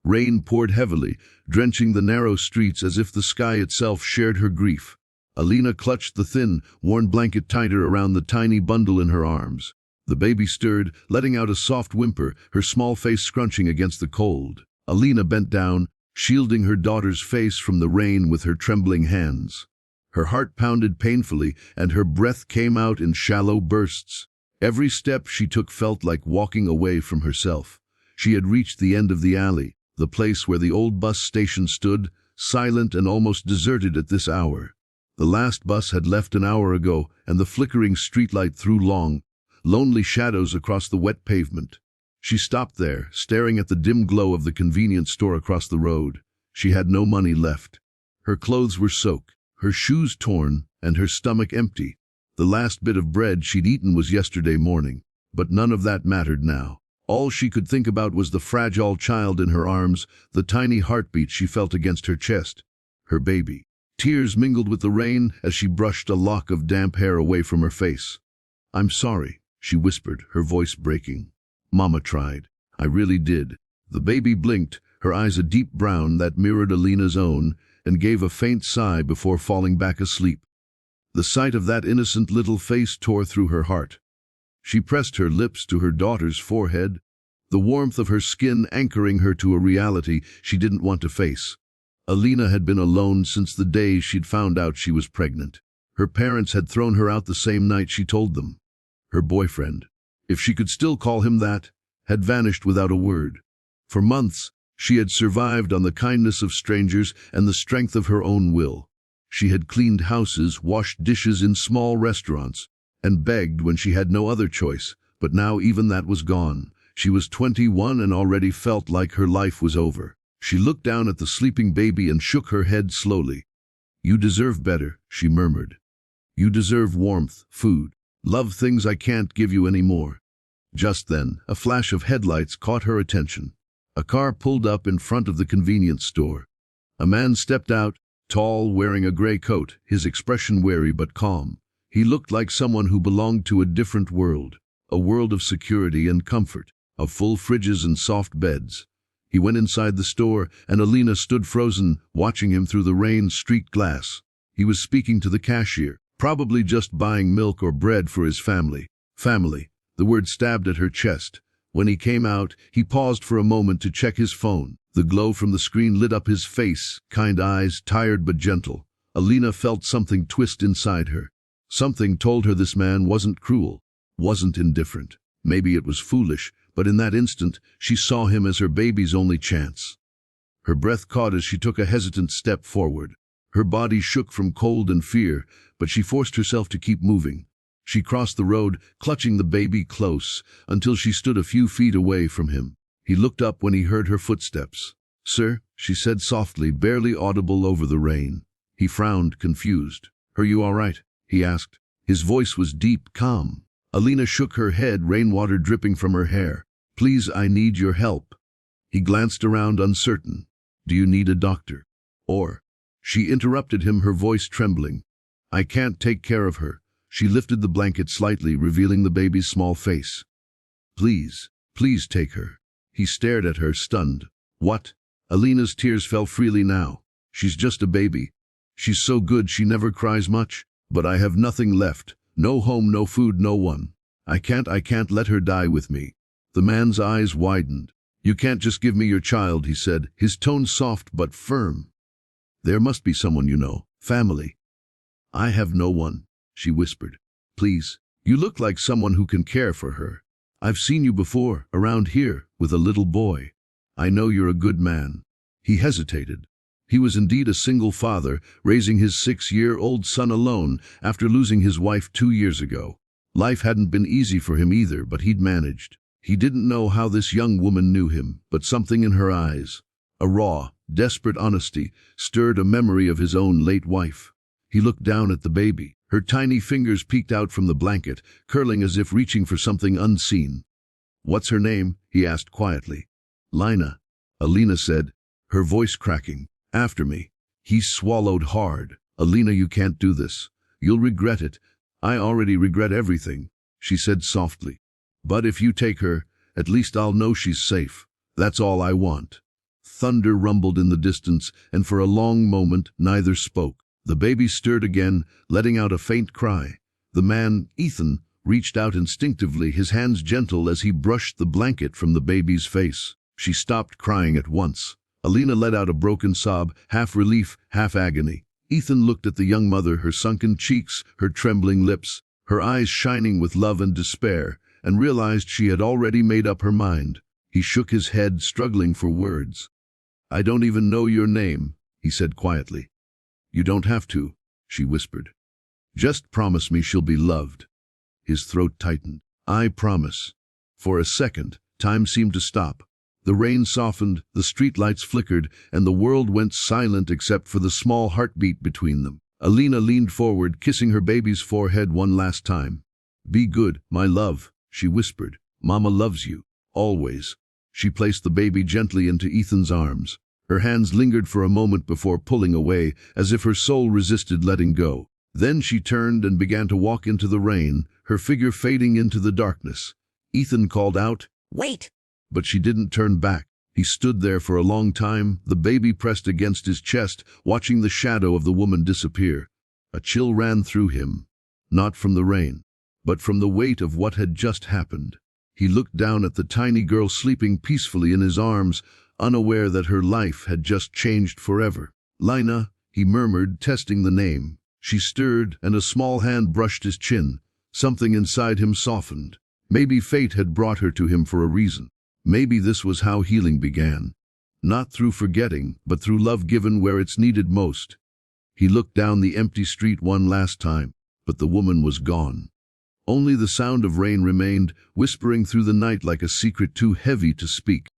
Rain poured heavily, drenching the narrow streets as if the sky itself shared her grief. Alina clutched the thin, worn blanket tighter around the tiny bundle in her arms. The baby stirred, letting out a soft whimper, her small face scrunching against the cold. Alina bent down, shielding her daughter's face from the rain with her trembling hands. Her heart pounded painfully, and her breath came out in shallow bursts. Every step she took felt like walking away from herself. She had reached the end of the alley, the place where the old bus station stood, silent and almost deserted at this hour. The last bus had left an hour ago, and the flickering streetlight threw long, lonely shadows across the wet pavement. She stopped there, staring at the dim glow of the convenience store across the road. She had no money left. Her clothes were soaked, her shoes torn, and her stomach empty. The last bit of bread she'd eaten was yesterday morning, but none of that mattered now. All she could think about was the fragile child in her arms, the tiny heartbeat she felt against her chest. Her baby. Tears mingled with the rain as she brushed a lock of damp hair away from her face. "I'm sorry," she whispered, her voice breaking. "Mama tried. I really did." The baby blinked, her eyes a deep brown that mirrored Alina's own, and gave a faint sigh before falling back asleep. The sight of that innocent little face tore through her heart. She pressed her lips to her daughter's forehead, the warmth of her skin anchoring her to a reality she didn't want to face. Alina had been alone since the day she'd found out she was pregnant. Her parents had thrown her out the same night she told them. Her boyfriend, if she could still call him that, had vanished without a word. For months, she had survived on the kindness of strangers and the strength of her own will. She had cleaned houses, washed dishes in small restaurants, and begged when she had no other choice, but now even that was gone. She was 21 and already felt like her life was over. She looked down at the sleeping baby and shook her head slowly. "You deserve better," she murmured. "You deserve warmth, food, love, things I can't give you anymore." Just then, a flash of headlights caught her attention. A car pulled up in front of the convenience store. A man stepped out, tall, wearing a gray coat, his expression wary but calm. He looked like someone who belonged to a different world, a world of security and comfort, of full fridges and soft beds. He went inside the store, and Alina stood frozen, watching him through the rain-streaked glass. He was speaking to the cashier, probably just buying milk or bread for his family. Family. The word stabbed at her chest. When he came out, he paused for a moment to check his phone. The glow from the screen lit up his face, kind eyes, tired but gentle. Alina felt something twist inside her. Something told her this man wasn't cruel, wasn't indifferent. Maybe it was foolish, but in that instant, she saw him as her baby's only chance. Her breath caught as she took a hesitant step forward. Her body shook from cold and fear, but she forced herself to keep moving. She crossed the road, clutching the baby close, until she stood a few feet away from him. He looked up when he heard her footsteps. "Sir," she said softly, barely audible over the rain. He frowned, confused. "Are you all right?" he asked. His voice was deep, calm. Alina shook her head, rainwater dripping from her hair. "Please, I need your help." He glanced around, uncertain. "Do you need a doctor? Or—" She interrupted him, her voice trembling. "I can't take care of her." She lifted the blanket slightly, revealing the baby's small face. "Please, please take her." He stared at her, stunned. "What?" Alina's tears fell freely now. "She's just a baby. She's so good she never cries much. But I have nothing left. No home, no food, no one. I can't let her die with me." The man's eyes widened. "You can't just give me your child," he said, his tone soft but firm. "There must be someone you know. Family." "I have no one," she whispered. "Please, you look like someone who can care for her. I've seen you before, around here, with a little boy. I know you're a good man." He hesitated. He was indeed a single father, raising his 6-year-old son alone after losing his wife 2 years ago. Life hadn't been easy for him either, but he'd managed. He didn't know how this young woman knew him, but something in her eyes, a raw, desperate honesty, stirred a memory of his own late wife. He looked down at the baby. Her tiny fingers peeked out from the blanket, curling as if reaching for something unseen. "What's her name?" he asked quietly. "Lina," Alina said, her voice cracking. "After me." He swallowed hard. "Alina, you can't do this. You'll regret it." "I already regret everything," she said softly. "But if you take her, at least I'll know she's safe. That's all I want." Thunder rumbled in the distance, and for a long moment neither spoke. The baby stirred again, letting out a faint cry. The man, Ethan, reached out instinctively, his hands gentle as he brushed the blanket from the baby's face. She stopped crying at once. Alina let out a broken sob, half relief, half agony. Ethan looked at the young mother, her sunken cheeks, her trembling lips, her eyes shining with love and despair, and realized she had already made up her mind. He shook his head, struggling for words. "I don't even know your name," he said quietly. "You don't have to," she whispered. "Just promise me she'll be loved." His throat tightened. "I promise." For a second, time seemed to stop. The rain softened, the streetlights flickered, and the world went silent except for the small heartbeat between them. Alina leaned forward, kissing her baby's forehead one last time. "Be good, my love," she whispered. "Mama loves you, always." She placed the baby gently into Ethan's arms. Her hands lingered for a moment before pulling away, as if her soul resisted letting go. Then she turned and began to walk into the rain, her figure fading into the darkness. Ethan called out, "Wait!" but she didn't turn back. He stood there for a long time, the baby pressed against his chest, watching the shadow of the woman disappear. A chill ran through him, not from the rain, but from the weight of what had just happened. He looked down at the tiny girl sleeping peacefully in his arms, unaware that her life had just changed forever. "Lina," he murmured, testing the name. She stirred, and a small hand brushed his chin. Something inside him softened. Maybe fate had brought her to him for a reason. Maybe this was how healing began. Not through forgetting, but through love given where it's needed most. He looked down the empty street one last time, but the woman was gone. Only the sound of rain remained, whispering through the night like a secret too heavy to speak.